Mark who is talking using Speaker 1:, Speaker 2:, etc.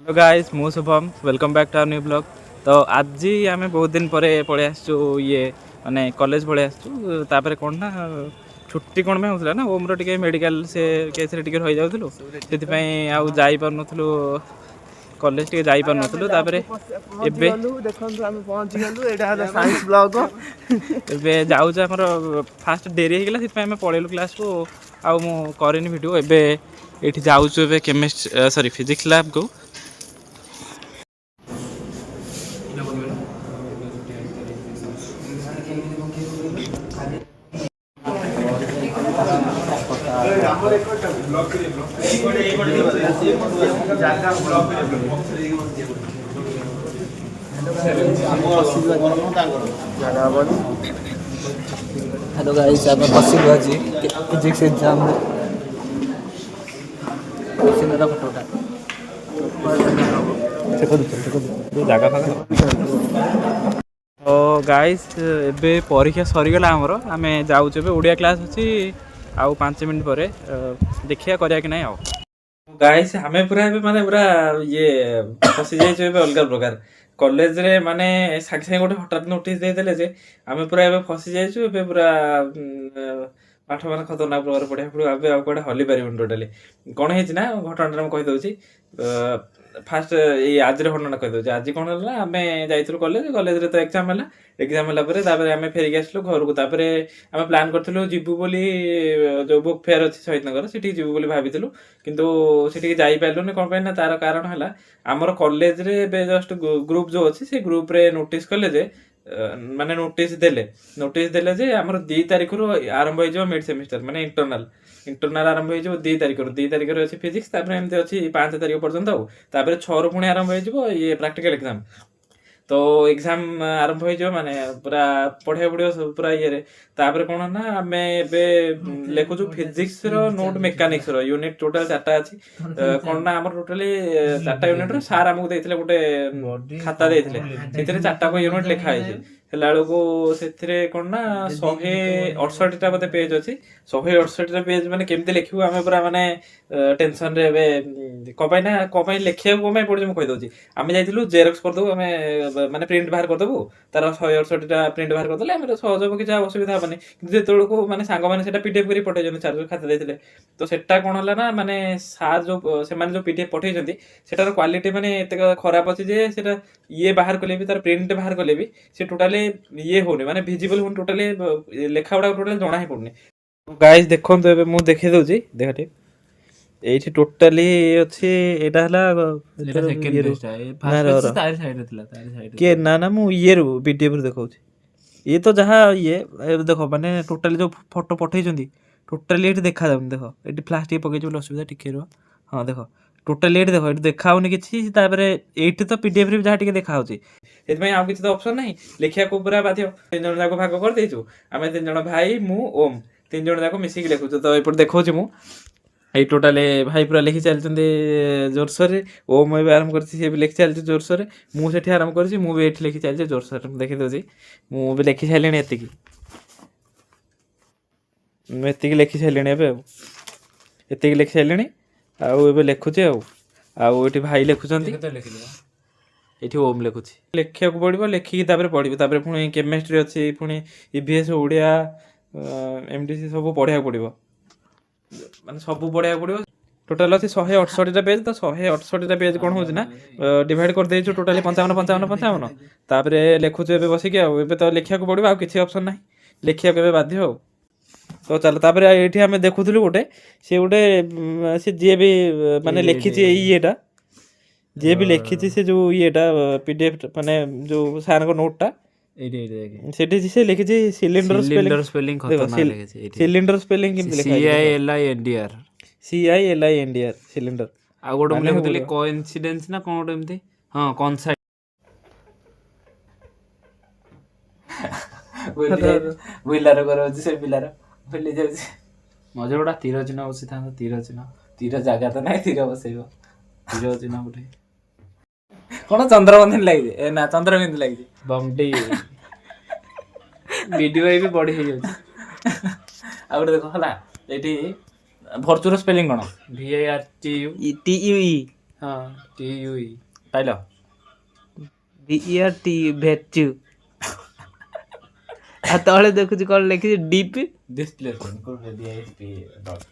Speaker 1: Hello guys मु Shubham welcome back to our new blog. तो आज आम बहुत दिन पर पलि आसचु ये माने कॉलेज पलि आसचु तापर कौन ना छुट्टी कौन में होता ना ओमर टे मेडिकल से केस रे रही जाऊँ से आउ जाई पार नथुलु कॉलेज टे जाई पार नथुलु तापर एबे
Speaker 2: देखंतु हम पहुंच गेलु एटा हला साइंस ब्लॉग
Speaker 1: एबे जाऊ जे हमर फास्ट देरी हे गेला से हम पळेलु क्लास को आउ मु करेनी वीडियो एबे एठी जाऊ छु एबे केमिस्ट सॉरी फिजिक्स लैब को।
Speaker 2: हेलो गाइस आप फसिल बाजी फिजिक्स एग्जाम में सिनेरा फोटोटा
Speaker 1: जगह फागा तो गाइस एबे परीक्षा सरीगला आमर आम जाऊँ ओडिया क्लास अच्छी आउ 5 मिनट पर देखिया करिया कि नहीं आउ गाइस हमें पूरा माने पूरा ये फसी जाइए अलग प्रकार कॉलेज रे माने सागे सागे गोटे हठात नोटिस देदेले जे आम पूरा एबे फसी जाइए एबे पूरा पाठ मान खतरनाक प्रकार पढ़ा पड़ो आबे आ कड़े हली पारिबन टोटाली कौन है ना घटना कही दउची फास्ट ये आज घटना कही दउची आज कौन है आम जाइलु कॉलेज कॉलेज रे तो एग्जाम है एग्जाम है आम फेरिक आसलु घर को आम प्लान करूँ जीवु बोली जो बुक फेयर अच्छी शहीद नगर से जीवु बोली भाविलु किंतु से जापारूनी कौन ना तार कारण है आमर कॉलेज रे जस्ट ग्रुप जो अच्छी से ग्रुप रे नोटिस कले जे माने नोटिस देले जे आमर 2 तारिख रु आरंभ हो मिड सेमिस्टर माने इंटरनल आरंभ हो 2 तारिख अच्छी फिजिक्स एमती अच्छी 5 तारिख पर्यंत आउ 6 रु पुणी आरंभ हो ये प्रैक्टिकल एग्जाम तो एग्जाम आरंभ हो माने पूरा पढ़ा पड़ो पूरा ये तापर कौन ना आम ए लिखुचु फिजिक्स रो नोट मेकानिक्स रो यूनिट टोटल 4टा अच्छी कौन ना आम टोटाली 4टा यूनिट रो सार आमको देथिले गोटे खाता देथिले सेथिरे 4टा को यूनिट लिखा है को कौन ना 168टा बोधे पेज अच्छी 168टा पेज माने केमती लिखिबु आमे पूरा माने टेंशन रे कपाई ना कपाई लिखिया को पड़े मुझे कहीदे आम जाइलु जेरक्स करदेबू आम माने प्रिंट बाहर करदेबू तार 168टा प्रिंट बाहर करदे आम सहज हम किसी असुविधा हेनी कि जो मैंने सांग मैंने पीडीएफ कर पठे चार्ज खाता देते तो सेटा कौन है ना माने सार जो से जो पीडीएफ पठे सेटार क्वालिटी माने एत खराब अच्छी जे सेटा ये बाहर कले भी तार प्रिंट बाहर कले भी से टोटाली ये होनी माने विजिबल होनी टोटाली लेखा गुड़ा टोटाली जना ही पड़नी गाइस देखो मुझे देखे दूसरी देखा एठी टोटाली अछि एटा हला
Speaker 2: एटा सेकंड पेज है फर्स्ट पेज तार साइड रे थिला तार साइड
Speaker 1: के ना ना मु ये रो पीडीएफ रे देखौ ये तो जहाँ ये देखो माने टोटाली जो फोटो पठे टोटाली ये देखा जाऊँ देखो ये फ्लाश टे पकई बोले असुविधा टिके रो हाँ देखो टोटाली ये देखो ये देखा होनी किसी ये तो पीडीएफ रे जहाँ टिके देखा होची एतमै आउ किछि तो ऑप्शन नहीं लिखिया को पूरा बाध्य 3 जण जाको भाग कर देछु आमे 3 जण भाई मु ओम 3 जण जाको मिसिक लिखु तो एपट देखौ छी मु ये टोटाली भाई पूरा लिखि चलते जोरसोर ओम ए आरंभ कर लिखि चलती जोरसोर मुझे आरंभ कर लिखि चलती जोरसोर देखी दूसरी मुझे लिखि सारे एति लिखि सारे एति लिखि सारे आउ लिखुचे आउे भाई लिखुं ये ओम लिखुची लिखा पड़ो लिखिकी पढ़ी पुणी केमिस्ट्री अच्छी पुणी ईवीएस ओडिया एमडीसी सब पढ़ा पड़ो माने सब पढ़ा पड़ो टोटाल अच्छी 168टा पेज तो 168टा पेज कौन हो डिवाइड कर देछु टोटाली 55 तापर लिखुଛୁ ଏବେ बसिक ଏବେ तो लिखा पड़ो आ किसी ऑप्शन ना लिखा के बाध्य हो तो चल तापर ये आम देखुलु गोटे सी गोटे सी जी भी माने लिखी येटा जी भी लिखी से जो येटा पीडीएफ माने जो सार को नोटा से लिखी cylinder spelling cylinder spelling
Speaker 2: CILINDR
Speaker 1: CILINDR cylinder
Speaker 2: आ गोटे मुझे लिखुली कोइंसिडेंस ना कौन गोटे एमती हां कॉन्साइड
Speaker 1: विलार करो से विलार भूली जाउ
Speaker 2: मजे गोटा तीर चिन्ह बसी था
Speaker 1: तीर जगह तो नहीं तीर बसैबो तीर चिन्ह गोटे कौन चंद्रबंधन लगे ना चंद्रबिंदु लगे
Speaker 2: बमडी वीडियो भी बड़ी हो जाଉଛି
Speaker 1: आ गोटे देखो हला एठी भर्चुअल स्पेलिंग कोन
Speaker 2: VIRTU
Speaker 1: TUE
Speaker 3: ହଁ TUE
Speaker 1: ପାଇଲ
Speaker 3: DERT ଭେଚୁ ଆଉ ତଳେ ଦେଖୁଛି କଣ ଲେଖିଛି ଡିପ୍
Speaker 1: ଡିସପ୍ଲେସମେଣ୍ଟ କୋଉଠି DISP ଡଟ୍